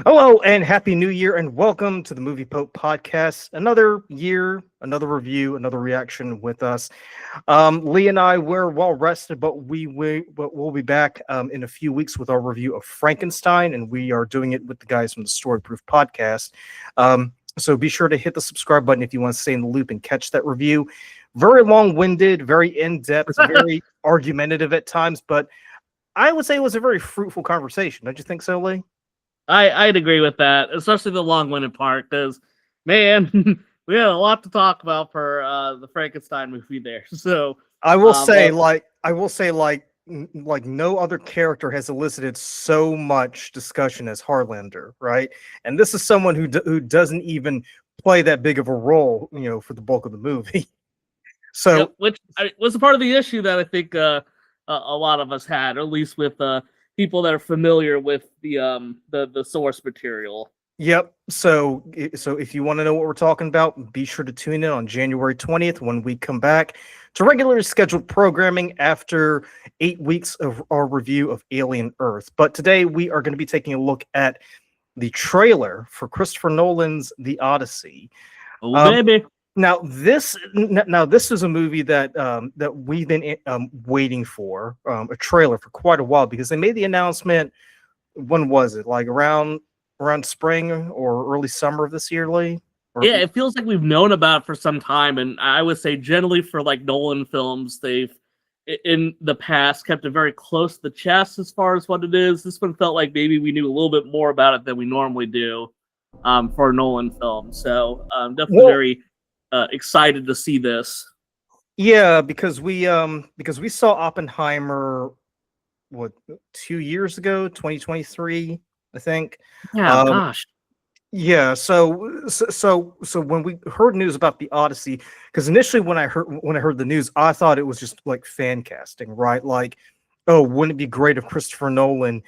Hello and happy new year and welcome to the Movie Pope podcast. Another year, another review, another reaction with us. Lee and I were well rested, but we'll be back in a few weeks with our review of Frankenstein, and we are doing it with the guys from the Story Proof podcast. So be sure to hit the subscribe button if you want to stay in the loop and catch that review. Very long-winded, very in-depth, very argumentative at times, but I would say it was a very fruitful conversation. Don't you think so, Lee? I'd agree with that, especially the long-winded part, because, man, we had a lot to talk about for the Frankenstein movie there. So I will say, no other character has elicited so much discussion as Harlander, right? And this is someone who doesn't even play that big of a role, for the bulk of the movie. So, yep, which was a part of the issue that I think a lot of us had, or at least with people that are familiar with the source material. Yep. So if you want to know what we're talking about, be sure to tune in on January 20th when we come back to regularly scheduled programming after 8 weeks of our review of Alien Earth. But today we are going to be taking a look at the trailer for Christopher Nolan's The Odyssey. Oh, baby. Now this is a movie that we've been waiting for, a trailer for quite a while, because they made the announcement. When was it? Like around spring or early summer of this year, Lee? Yeah, it feels like we've known about it for some time, and I would say generally for like Nolan films, they've in the past kept it very close to the chest as far as what it is. This one felt like maybe we knew a little bit more about it than we normally do for a Nolan film. So definitely very excited to see this. Yeah, because we saw Oppenheimer 2 years ago, 2023, I think. Yeah, gosh. Yeah, so when we heard news about the Odyssey, because initially when I heard the news, I thought it was just like fan casting, right? Like, oh, wouldn't it be great if Christopher Nolan,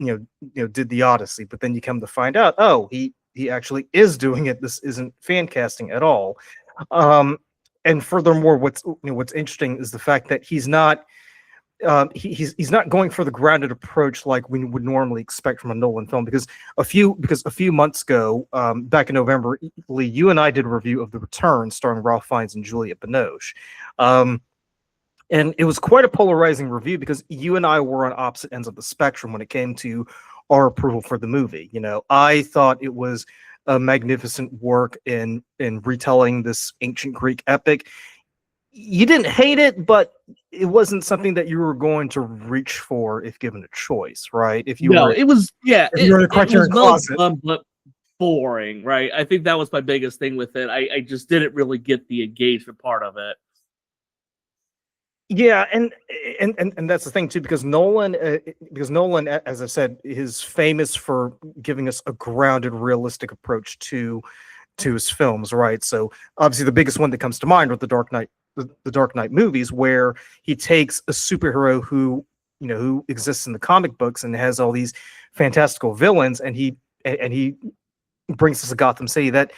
did the Odyssey? But then you come to find out, oh, he actually is doing it. This isn't fan casting at all. And furthermore, what's interesting is the fact that he's not going for the grounded approach like we would normally expect from a Nolan film, because a few months ago, back in November, Lee, you and I did a review of The Return starring Ralph Fiennes and Juliette Binoche. And it was quite a polarizing review because you and I were on opposite ends of the spectrum when it came to our approval for the movie. I thought it was a magnificent work in retelling this ancient Greek epic. You didn't hate it, but it wasn't something that you were going to reach for if given a choice, right? If you were, it was in a Criterion closet, but boring, right? I think that was my biggest thing with it. I just didn't really get the engagement part of it. Yeah, and that's the thing too, because Nolan, as I said, is famous for giving us a grounded, realistic approach to his films, right? So obviously the biggest one that comes to mind are the Dark Knight movies, where he takes a superhero who exists in the comic books and has all these fantastical villains, and he brings us a Gotham City that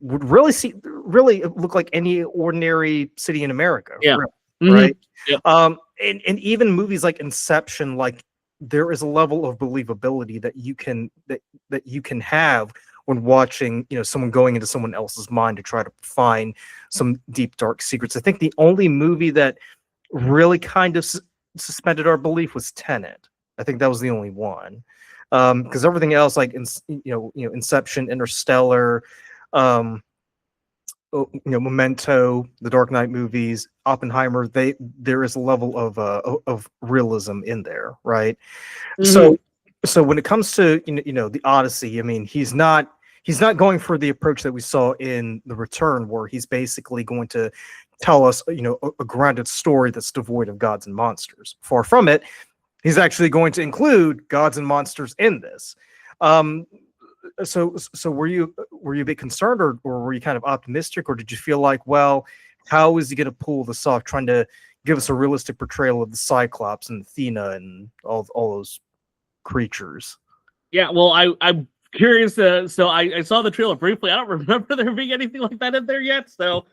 would really look like any ordinary city in America. Yeah. Right. Yep. And even movies like Inception, like there is a level of believability that you can have when watching, someone going into someone else's mind to try to find some deep, dark secrets. I think the only movie that really kind of suspended our belief was Tenet. I think that was the only one, because everything else, like Inception, Interstellar, Memento, the Dark Knight movies, Oppenheimer, there is a level of realism in there, right? Mm-hmm. So when it comes to the Odyssey, I mean, he's not going for the approach that we saw in The Return, where he's basically going to tell us a grounded story that's devoid of gods and monsters. Far from it. He's actually going to include gods and monsters in this. So were you a bit concerned, or were you kind of optimistic, or did you feel like, well, how is he going to pull this off, trying to give us a realistic portrayal of the Cyclops and Athena and all those creatures? Yeah, well, I'm curious. So I saw the trailer briefly. I don't remember there being anything like that in there yet. So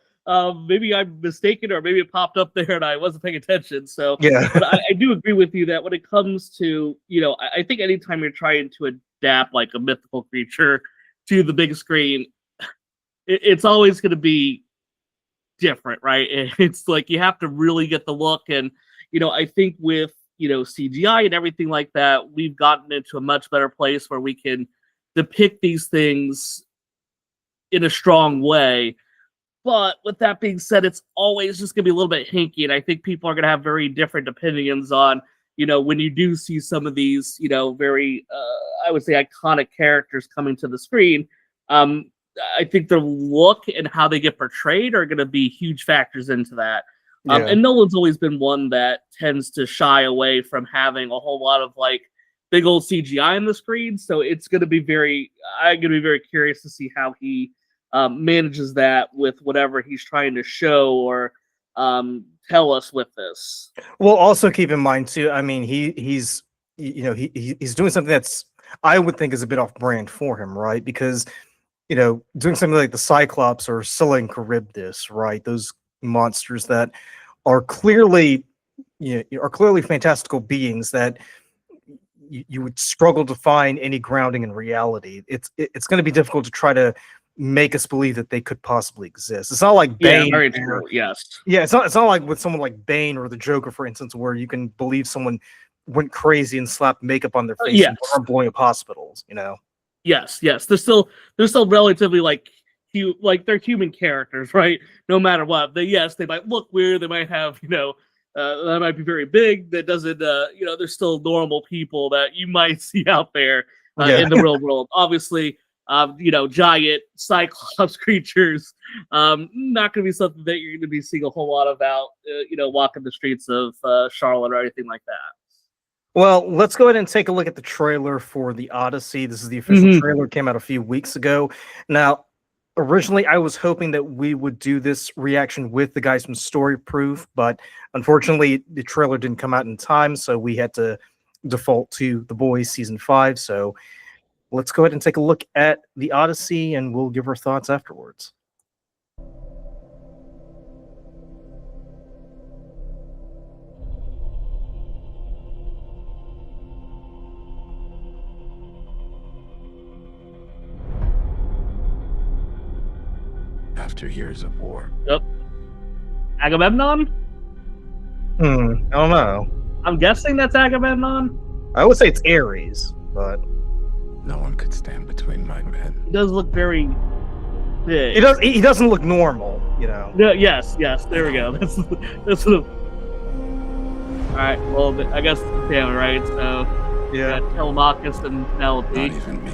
maybe I'm mistaken, or maybe it popped up there and I wasn't paying attention. So yeah, but I do agree with you that when it comes to I think anytime you're trying to adapt like a mythical creature to the big screen, it's always going to be different, right? It's like you have to really get the look, and I think with CGI and everything like that, we've gotten into a much better place where we can depict these things in a strong way. But with that being said, it's always just going to be a little bit hinky, and I think people are going to have very different opinions on when you do see some of these very I would say iconic characters coming to the screen. I think their look and how they get portrayed are going to be huge factors into that. Yeah. And Nolan's always been one that tends to shy away from having a whole lot of like big old CGI on the screen. So it's going to be I'm going to be very curious to see how he manages that with whatever he's trying to show or tell us with this. Well, also keep in mind too. I mean, he's doing something that's I would think is a bit off brand for him, right? Because doing something like the Cyclops or Scylla and Charybdis, right? Those monsters that are clearly fantastical beings that you would struggle to find any grounding in reality. It's going to be difficult to try to make us believe that they could possibly exist. It's not like Bane. Yeah, very true. Yes. Yeah, it's not like with someone like Bane or the Joker, for instance, where you can believe someone went crazy and slapped makeup on their face and are blowing up hospitals. Yes. They're still relatively like they're human characters, right? No matter what. They might look weird. They might have that might be very big. That doesn't they're still normal people that you might see out there in the real world. Obviously, giant Cyclops creatures, not going to be something that you're going to be seeing a whole lot of out, walking the streets of Charlotte or anything like that. Well, let's go ahead and take a look at the trailer for the Odyssey. This is the official trailer. It came out a few weeks ago. Now, originally, I was hoping that we would do this reaction with the guys from Story Proof, but unfortunately, the trailer didn't come out in time, so we had to default to The Boys Season 5. So let's go ahead and take a look at the Odyssey, and we'll give our thoughts afterwards. After years of war. Yep. Agamemnon? I don't know. I'm guessing that's Agamemnon. I would say it's Ares, but No one could stand between my men. He does look very big. He doesn't look normal, Yes. There we go. That's what. All right. Well, I guess it's family, right? So yeah. Telemachus and Penelope. Not even me.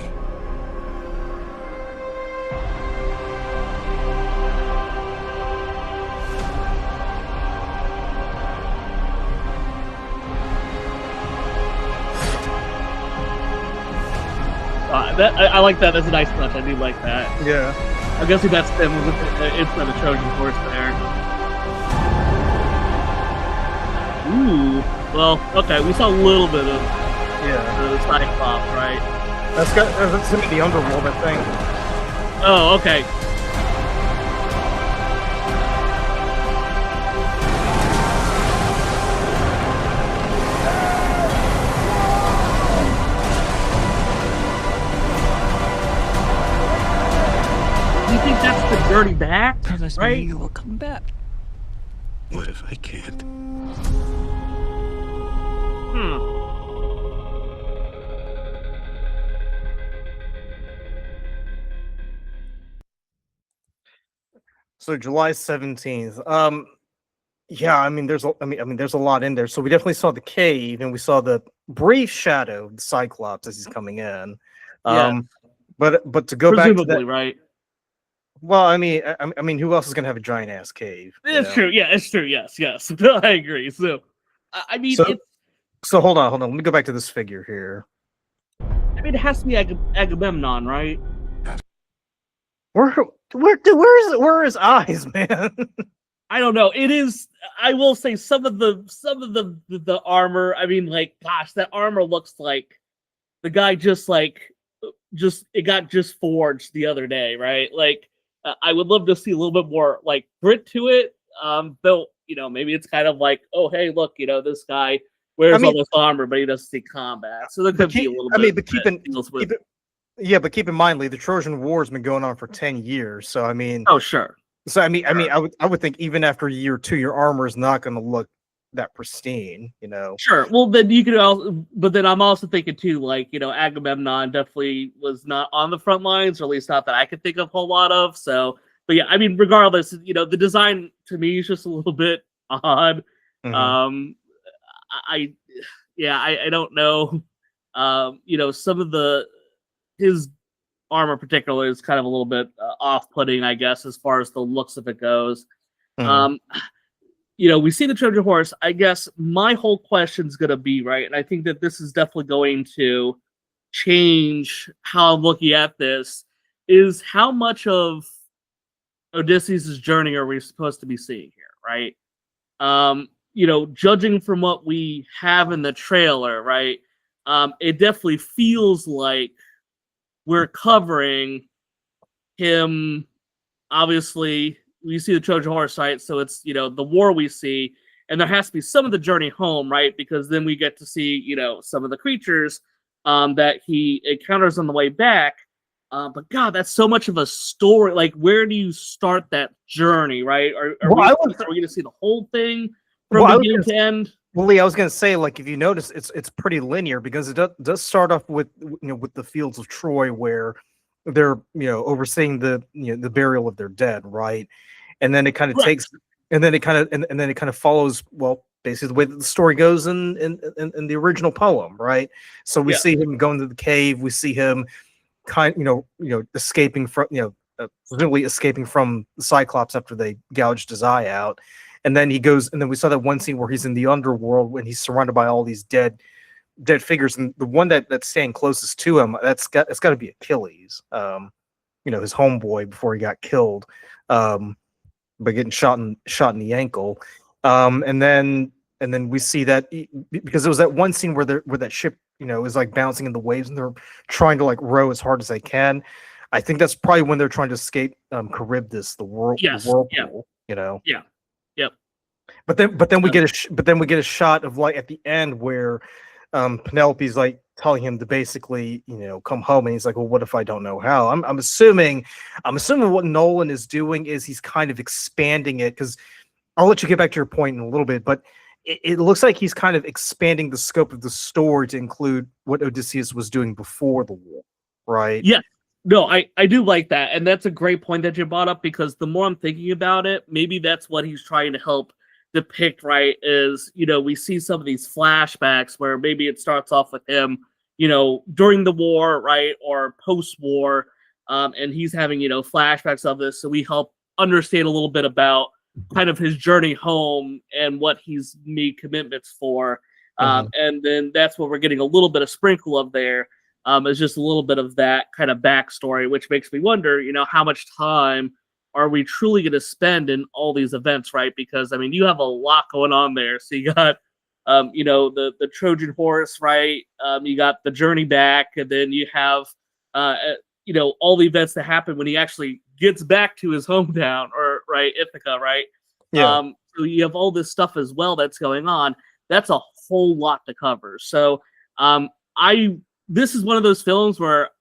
I like that. That's a nice touch. I do like that. Yeah. I'm guessing that's them inside the Trojan horse there. Ooh. Well, okay. We saw a little bit of the Cyclops, right? That's him in the underworld, I think. Oh, okay. That's the dirty back, Promise right? me you will come back. What if I can't? So July 17th. Yeah, I mean there's a lot in there. So we definitely saw the cave and we saw the brief shadow of the Cyclops as he's coming in. But to go back to that, right? Well, I mean, who else is gonna have a giant ass cave? It's true. Yeah, it's true. Yes. I agree. So, I mean, so hold on. Let me go back to this figure here. I mean, it has to be Agamemnon, right? Where are his eyes, man? I don't know. It is. I will say some of the armor. I mean, like, gosh, that armor looks like the guy it got forged the other day, right? Like, I would love to see a little bit more like grit to it. Though, maybe it's kind of like, oh, hey, look, this guy wears all mean, this armor, but he doesn't see combat. So there could be a little bit. Keep in mind, Lee, the Trojan War has been going on for 10 years. So I mean, oh sure. So I would think even after a year or two, your armor is not going to look that pristine, you know. Sure. Well, then you could also, but then I'm also thinking too, like, you know, Agamemnon definitely was not on the front lines, or at least not that I could think of a whole lot of. So, but yeah, I mean, regardless, you know, the design to me is just a little bit odd. Mhm. I don't know. You know, some of his armor particularly is kind of a little bit off-putting, I guess, as far as the looks of it goes. Mhm. You know, we see the Trojan horse. I guess my whole question is going to be, right, and I think that this is definitely going to change how I'm looking at this, is how much of Odysseus' journey are we supposed to be seeing here, right? You know, judging from what we have in the trailer, right, it definitely feels like we're covering him. Obviously, we see the Trojan horse, right? So it's, you know, the war we see, and there has to be some of the journey home, right? Because then we get to see, you know, some of the creatures that he encounters on the way back. But God, that's so much of a story. Like, where do you start that journey, right? Are we going to see the whole thing from beginning to end? Well, Lee, I was going to say, like, if you notice, it's pretty linear because it does start off with, you know, with the fields of Troy, where they're, you know, overseeing the, you know, the burial of their dead, right? And then it kind of takes, and then it kind of follows, well, basically the way that the story goes in the original poem, right? So we see him going to the cave, we see him escaping from, presumably escaping from the Cyclops after they gouged his eye out. And then he goes, and then we saw that one scene where he's in the underworld when he's surrounded by all these dead figures, and the one that's staying closest to him, it's got to be Achilles, his homeboy before he got killed, by getting shot in the ankle, and then we see that because there was that one scene where that ship, is like bouncing in the waves, and they're trying to like row as hard as they can. I think that's probably when they're trying to escape Charybdis, the whirlpool. Yeah. Yep. But then we get a shot of, like, at the end where Penelope's like telling him to basically, come home, and he's like, well, what if I don't know how? I'm assuming what Nolan is doing is he's kind of expanding it, because I'll let you get back to your point in a little bit, but it looks like he's kind of expanding the scope of the story to include what Odysseus was doing before the war, right? Yeah. No, I do like that. And that's a great point that you brought up, because the more I'm thinking about it, maybe that's what he's trying to help depict, right? Is, we see some of these flashbacks where maybe it starts off with him, during the war, right? Or post-war. And he's having, flashbacks of this. So we help understand a little bit about kind of his journey home and what he's made commitments for. And then that's what we're getting a little bit of sprinkle of there. Is just a little bit of that kind of backstory, which makes me wonder, how much time are we truly going to spend in all these events, right? Because, I mean, you have a lot going on there. So you got, the Trojan horse, right? You got the journey back, and then you have, all the events that happen when he actually gets back to his hometown, or, right, Ithaca, right? Yeah. So you have all this stuff as well that's going on. That's a whole lot to cover. So this is one of those films where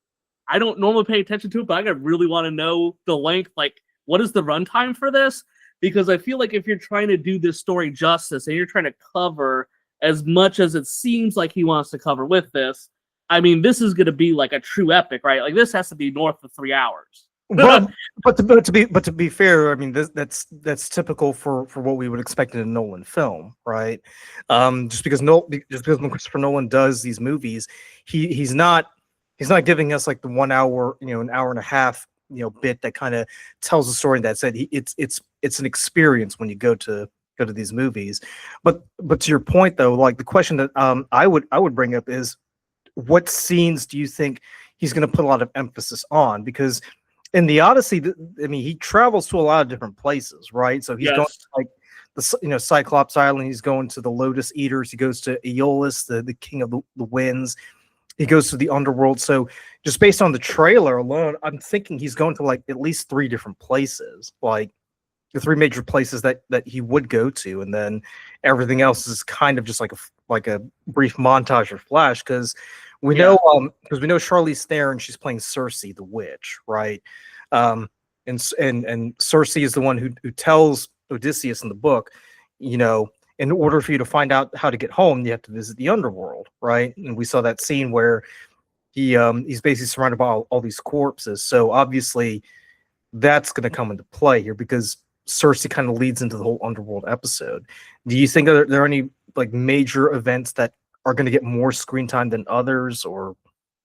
I don't normally pay attention to it, but I really want to know the length. Like, what is the runtime for this? Because I feel like if you're trying to do this story justice and you're trying to cover as much as it seems like he wants to cover with this, I mean, this is going to be like a true epic, right? Like, this has to be north of 3 hours. Well, but to be fair, I mean, that's typical for what we would expect in a Nolan film, right? Just because when Christopher Nolan does these movies, he's not giving us like the 1 hour, an hour and a half, bit that kind of tells the story. That said, it's an experience when you go to these movies. But to your point though, like the question that I would bring up is, what scenes do you think he's going to put a lot of emphasis on? Because in the Odyssey, I mean, he travels to a lot of different places, right? So he's going to, like, the Cyclops Island. He's going to the Lotus Eaters. He goes to Aeolus, the king of the winds. He goes to the underworld. So just based on the trailer alone, I'm thinking he's going to like at least 3 different places. Like, the three major places that he would go to, and then everything else is kind of just like a brief montage or flash, because we Yeah. know Charlize Theron, she's playing Cersei the witch, right? And Cersei is the one who tells Odysseus in the book, in order for you to find out how to get home, you have to visit the underworld, right? And we saw that scene where he's basically surrounded by all these corpses. So obviously that's going to come into play here, because Cersei kind of leads into the whole underworld episode. Do you think there are any like major events that are going to get more screen time than others, or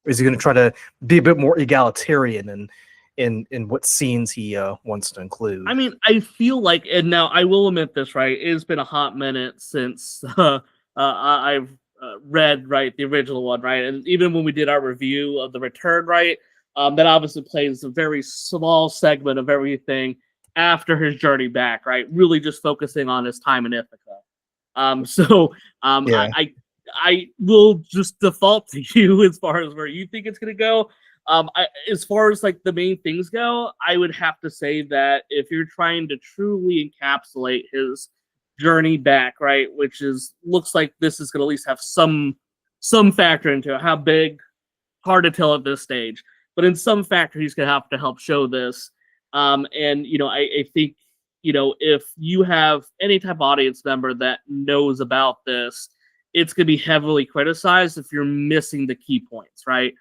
is he going to try to be a bit more egalitarian in what scenes he wants to include? I mean, I feel like, and now I will admit this, right? It's been a hot minute since I've read, right, the original one, right? And even when we did our review of The Return, right, that obviously plays a very small segment of everything after his journey back, right? Really just focusing on his time in Ithaca. Yeah. I will just default to you as far as where you think it's going to go. As far as like the main things go, I would have to say that if you're trying to truly encapsulate his journey back, right, which looks like this is going to at least have some factor into it. How big, hard to tell at this stage, but in some factor he's going to have to help show this. And I think if you have any type of audience member that knows about this, it's going to be heavily criticized if you're missing the key points, right?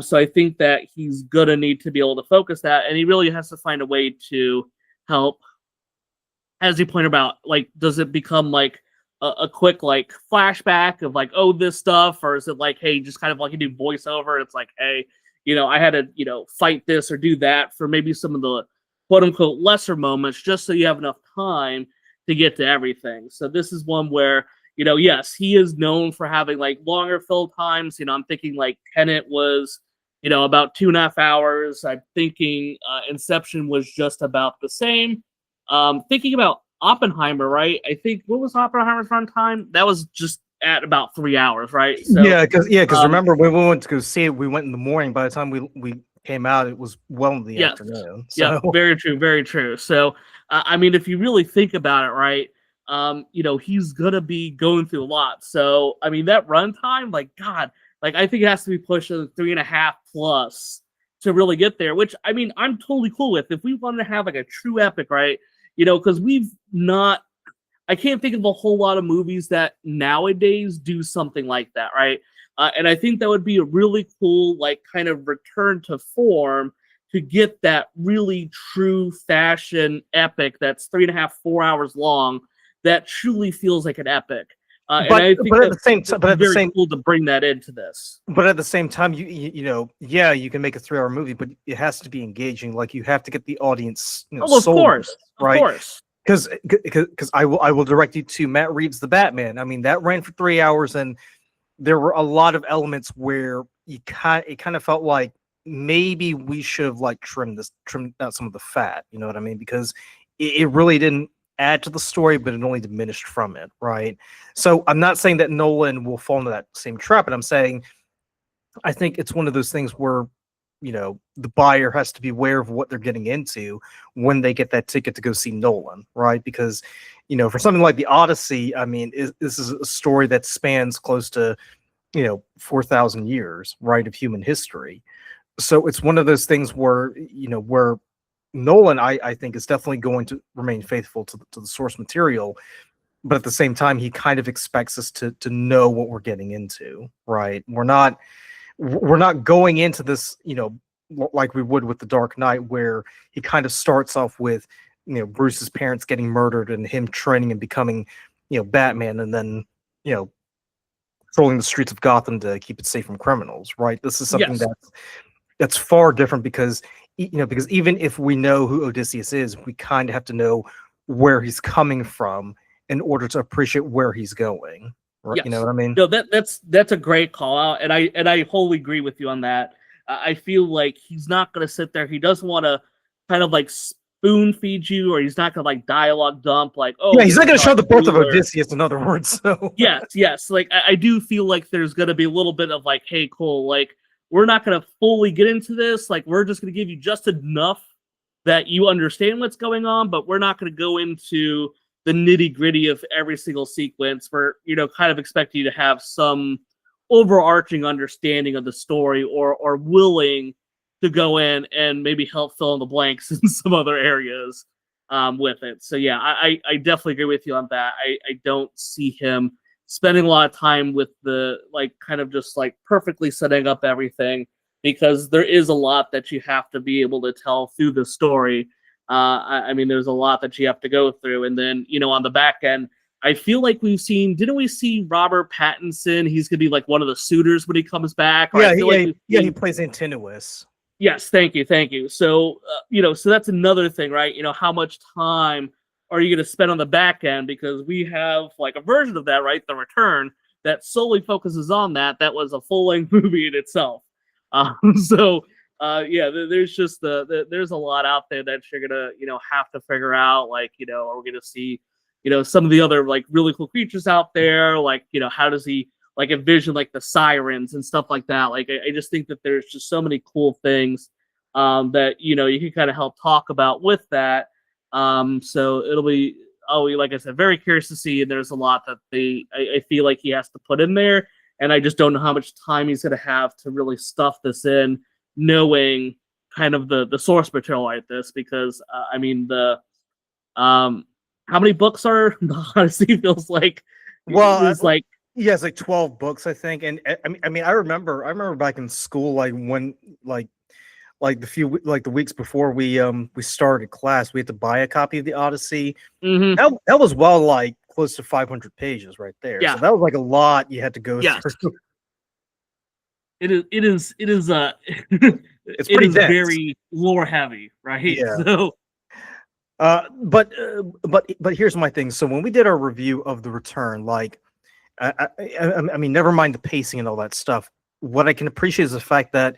So I think that he's going to need to be able to focus that, and he really has to find a way to help, as you pointed out, like, does it become like a quick like flashback of like, oh, this stuff, or is it like, hey, just kind of like you do voiceover? It's like, hey, I had to, fight this or do that for maybe some of the quote unquote lesser moments, just so you have enough time to get to everything. So this is one where, yes, he is known for having like longer fill times. I'm thinking like Tenet was, about 2.5 hours. I'm thinking Inception was just about the same. Thinking about Oppenheimer, right? I think, what was Oppenheimer's runtime? That was just at about 3 hours, right? So, yeah, because remember when we went to go see it, we went in the morning. By the time we came out, it was well in the afternoon. So. Yeah, very true, very true. So, I mean, if you really think about it, right? He's gonna be going through a lot. So, I mean, that runtime, like, God, like, I think it has to be pushed to 3.5 plus to really get there. Which, I mean, I'm totally cool with if we want to have like a true epic, right? Because I can't think of a whole lot of movies that nowadays do something like that, right? And I think that would be a really cool, like, kind of return to form to get that really true fashion epic that's 3.5, 4 hours long that truly feels like an epic. And I think but at the same time, cool to bring that into this. But at the same time, yeah, you can make a 3-hour movie, but it has to be engaging. Like, you have to get the audience, Of course, right? Of course. Because I will direct you to Matt Reeves' The Batman. I mean, that ran for 3 hours, and there were a lot of elements where it kind of felt like maybe we should have like trimmed out some of the fat. You know what I mean? Because it really didn't add to the story, but it only diminished from it, right? So I'm not saying that Nolan will fall into that same trap, but I'm saying I think it's one of those things where the buyer has to be aware of what they're getting into when they get that ticket to go see Nolan, right? Because, for something like the Odyssey, I mean, this is a story that spans close to, 4,000 years, right, of human history. So it's one of those things where, where Nolan, I think, is definitely going to remain faithful to the source material, but at the same time, he kind of expects us to know what we're getting into, right? We're not going into this, like we would with The Dark Knight, where he kind of starts off with, Bruce's parents getting murdered and him training and becoming, Batman, and then, patrolling the streets of Gotham to keep it safe from criminals, right? This is something that's far different, because even if we know who Odysseus is, we kind of have to know where he's coming from in order to appreciate where he's going. Right? Yes. You know what I mean? No, that's a great call out, and I wholly agree with you on that. I feel like he's not going to sit there. He doesn't want to kind of like spoon feed you, or he's not going to like dialogue dump like, oh, yeah, he's not going to show the birth of Odysseus, in other words. So yes. Like, I do feel like there's going to be a little bit of like, hey, cool, like, we're not going to fully get into this. Like, we're just going to give you just enough that you understand what's going on, but we're not going to go into the nitty gritty of every single sequence. We're, kind of expect you to have some overarching understanding of the story, or willing to go in and maybe help fill in the blanks in some other areas with it. So yeah, I definitely agree with you on that. I don't see him spending a lot of time with the kind of just perfectly setting up everything, because there is a lot that you have to be able to tell through the story. I mean, there's a lot that you have to go through. And then, on the back end, I feel like didn't we see Robert Pattinson? He's going to be one of the suitors when he comes back. Yeah, he plays Antinous. Yes, thank you. So, so that's another thing, right? How much time are you going to spend on the back end? Because we have a version of that, right? The Return, that solely focuses on that. That was a full-length movie in itself. There's just there's a lot out there that you're gonna have to figure out. Are we gonna see some of the other really cool creatures out there? How does he envision the sirens and stuff like that? I just think that there's just so many cool things that you can kind of help talk about with that. So it'll be like I said, very curious to see. And there's a lot that I feel like he has to put in there. And I just don't know how much time he's going to have to really stuff this in, knowing kind of the source material like this. Because, how many books are the Odyssey? Feels like, well, he has 12 books, I think. And I remember back in school, when the weeks before we started class, we had to buy a copy of the Odyssey. Mm-hmm. That was close to 500 pages right there. Yeah. So that was a lot you had to go through. It is it's it pretty is dense. very lore heavy, right? Yeah. So but here's my thing. So when we did our review of The Return, I mean, never mind the pacing and all that stuff. What I can appreciate is the fact that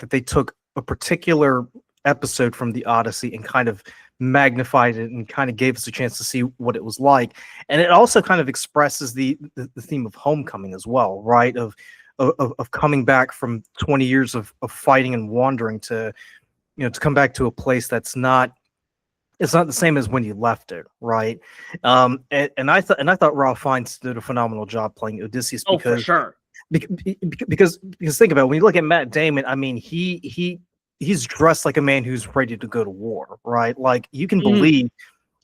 they took a particular episode from the Odyssey and kind of magnified it and kind of gave us a chance to see what it was like. And it also kind of expresses the theme of homecoming as well, right? Of coming back from 20 years of fighting and wandering to come back to a place that's not the same as when you left it, right? And I thought Ralph Fiennes did a phenomenal job playing Odysseus, because for sure. Because think about it, when you look at Matt Damon, I mean, he's dressed like a man who's ready to go to war, right? You can believe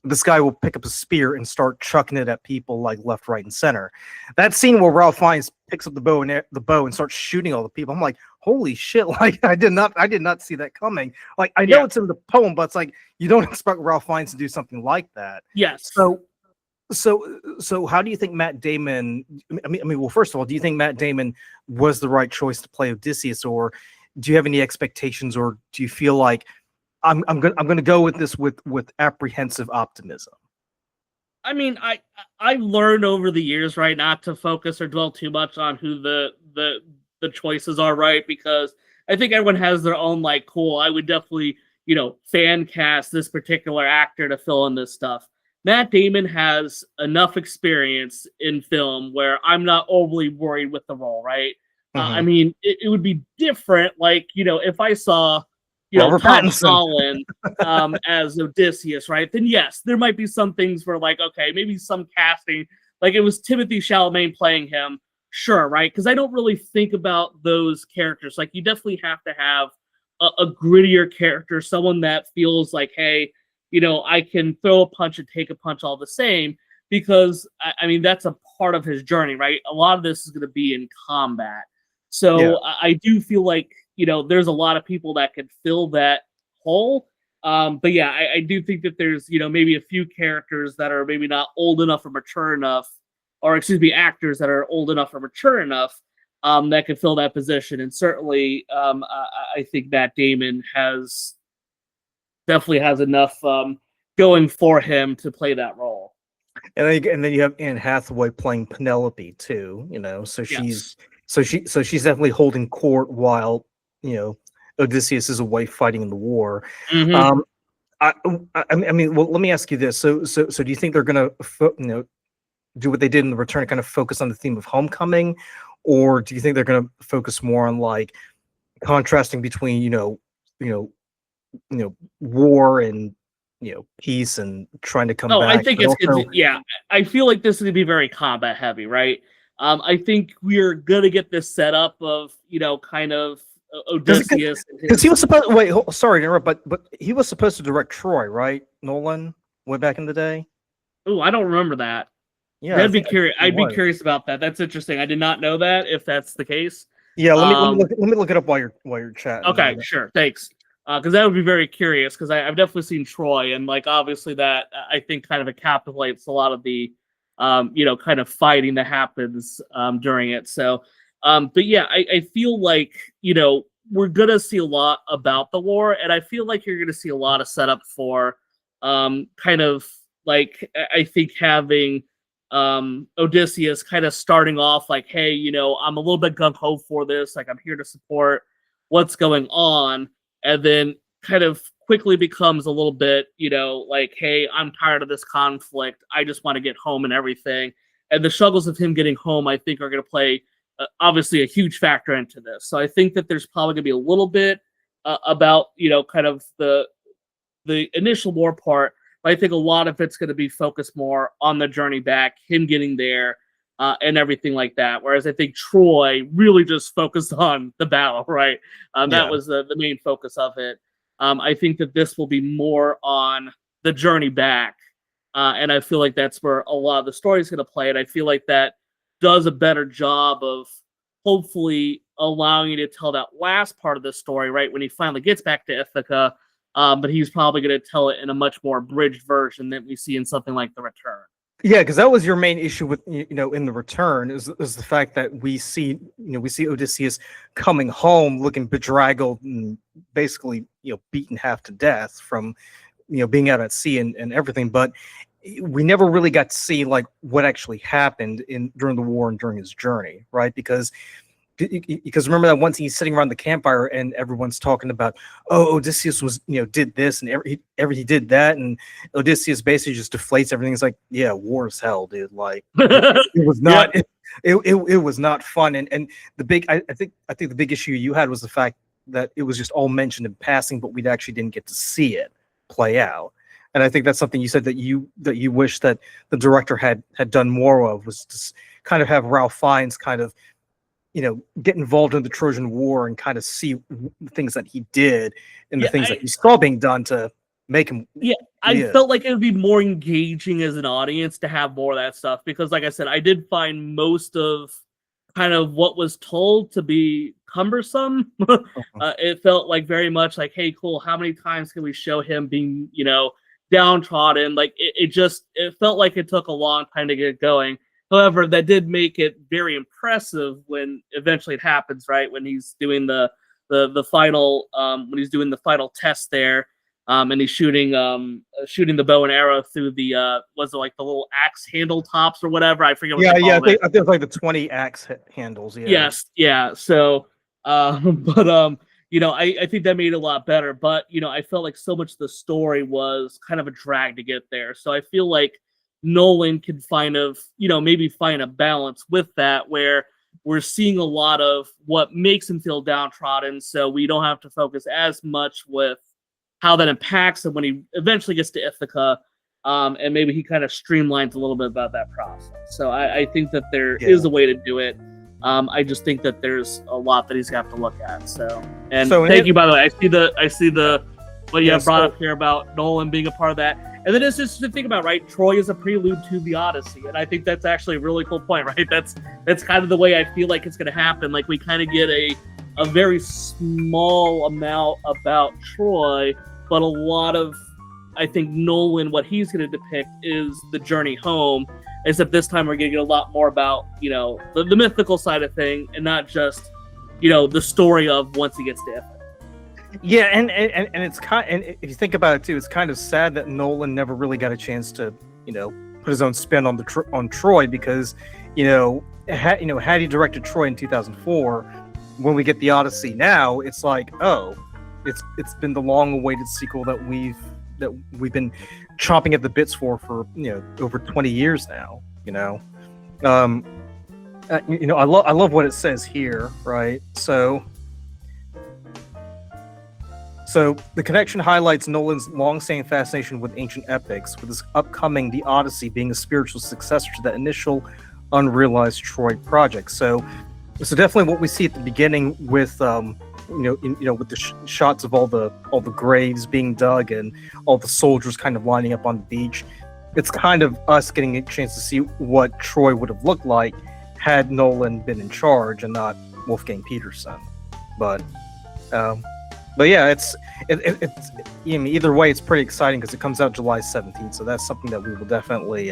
this guy will pick up a spear and start chucking it at people left, right, and center. That scene where Ralph Fiennes picks up the bow and starts shooting all the people, I'm like, holy shit! I did not see that coming. I know it's in the poem, but it's you don't expect Ralph Fiennes to do something like that. Yes. So how do you think Matt Damon? I mean, well, first of all, do you think Matt Damon was the right choice to play Odysseus, or do you have any expectations, or do you feel like I'm gonna go with this with apprehensive optimism? I mean, I've learned over the years, right, not to focus or dwell too much on who the choices are, right? Because I think everyone has their own cool. I would definitely fan cast this particular actor to fill in this stuff. Matt Damon has enough experience in film where I'm not overly worried with the role, right? I mean, it would be different, if I saw, Robert Tom Pattinson. Holland as Odysseus, right? Then yes, there might be some things where okay, maybe some casting, it was Timothée Chalamet playing him, sure, right? Because I don't really think about those characters. You definitely have to have a grittier character, someone that feels hey, I can throw a punch and take a punch all the same, because I mean, that's a part of his journey, right? A lot of this is going to be in combat. So yeah. I do feel there's a lot of people that could fill that hole. But yeah, I do think that there's, maybe a few characters that are maybe not old enough or mature enough, or actors that are old enough or mature enough that could fill that position. And certainly I think Matt Damon definitely has enough going for him to play that role. And then you have Anne Hathaway playing Penelope too, so yes. she's definitely holding court while Odysseus is away fighting in the war. Mm-hmm. I mean, well, let me ask you this: so do you think they're going to do what they did in The Return, kind of focus on the theme of homecoming, or do you think they're going to focus more on contrasting between war and peace and trying to come Oh, back. I think but it's also, yeah. I feel like this is gonna be very combat heavy, right? I think we're gonna get this setup of kind of Odysseus and because he his. was supposed. Wait, sorry to interrupt, but he was supposed to direct Troy, right? Nolan, way back in the day. Oh, I don't remember that. Yeah, I think he I'd be was. curious about that. That's interesting. I did not know that. If that's the case. Yeah, Um, let me look it up while you're chatting. okay, sure. Thanks. Because that would be very curious. Because I've definitely seen Troy, and like obviously that I think kind of encapsulates a lot of the, kind of fighting that happens during it. So, but yeah, I feel like we're gonna see a lot about the war, and I feel like you're gonna see a lot of setup for, kind of like I think having Odysseus kind of starting off like, hey, I'm a little bit gung ho for this, like I'm here to support what's going on, and then kind of quickly becomes a little bit, like, hey, I'm tired of this conflict. I just want to get home and everything. And the struggles of him getting home, I think, are going to play obviously a huge factor into this. So I think that there's probably going to be a little bit about, kind of the initial war part. But I think a lot of it's going to be focused more on the journey back, him getting there, and everything like that. Whereas I think Troy really just focused on the battle, right? That was the main focus of it. I think that this will be more on the journey back. And I feel like that's where a lot of the story is going to play. And I feel like that does a better job of hopefully allowing you to tell that last part of the story, right? When he finally gets back to Ithaca. But he's probably going to tell it in a much more abridged version than we see in something like The Return. Yeah, because that was your main issue with in The Return is the fact that we see Odysseus coming home looking bedraggled and basically beaten half to death from being out at sea and everything, but we never really got to see like what actually happened during the war and during his journey, right? Because remember that once he's sitting around the campfire and everyone's talking about, oh, Odysseus was did this and he did that, and Odysseus basically just deflates everything. It's like, yeah, war is hell, dude. Like it was not it was not fun. And the big I think the big issue you had was the fact that it was just all mentioned in passing, but we actually didn't get to see it play out. And I think that's something you said that you wish that the director had done more of, was to kind of have Ralph Fiennes kind of get involved in the Trojan War and kind of see the things that he did and the things that he saw being done to make him. Yeah, I felt like it would be more engaging as an audience to have more of that stuff, because like I said, I did find most of kind of what was told to be cumbersome. It felt like very much like, hey, cool, how many times can we show him being, downtrodden? Like it felt like it took a long time to get going. However, that did make it very impressive when eventually it happens, right? When he's doing the final when he's doing the final test there, and he's shooting the bow and arrow through the was it like the little axe handle tops or whatever? I forget what they call it. I think it's like the 20 axe handles. Yeah. Yes, yeah. So, but I think that made it a lot better. But I felt like so much of the story was kind of a drag to get there. So I feel like Nolan can maybe find a balance with that, where we're seeing a lot of what makes him feel downtrodden, so we don't have to focus as much with how that impacts him when he eventually gets to Ithaca, and maybe he kind of streamlines a little bit about that process. So I think that there is a way to do it. I just think that there's a lot that he's got to look at. So thank you, by the way. I see the what you have brought up here about Nolan being a part of that. And then it's just to think about, right? Troy is a prelude to the Odyssey, and I think that's actually a really cool point, right? That's kind of the way I feel like it's going to happen. Like we kind of get a very small amount about Troy, but a lot of, I think, Nolan, what he's going to depict is the journey home. Except this time we're going to get a lot more about the mythical side of thing, and not just the story of once he gets to Ithaca. Yeah, and it's and if you think about it too, it's kind of sad that Nolan never really got a chance to, put his own spin on on Troy, because, had he directed Troy in 2004, when we get the Odyssey now, it's like, oh, it's been the long-awaited sequel that we've been chomping at the bits for over 20 years now. I love what it says here, right? So So the connection highlights Nolan's long-standing fascination with ancient epics, with his upcoming The Odyssey being a spiritual successor to that initial unrealized Troy project. So definitely what we see at the beginning with with the shots of all the graves being dug and all the soldiers kind of lining up on the beach. It's kind of us getting a chance to see what Troy would have looked like had Nolan been in charge and not Wolfgang Peterson. But yeah, it's either way, it's pretty exciting because it comes out July 17th. So that's something that we will definitely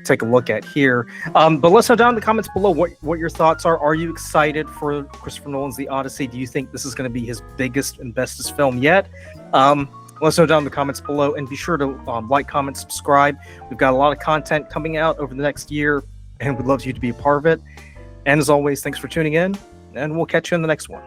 take a look at here. But let's know down in the comments below what your thoughts are. Are you excited for Christopher Nolan's The Odyssey? Do you think this is going to be his biggest and bestest film yet? Let us know down in the comments below, and be sure to like, comment, subscribe. We've got a lot of content coming out over the next year, and we'd love you to be a part of it. And as always, thanks for tuning in, and we'll catch you in the next one.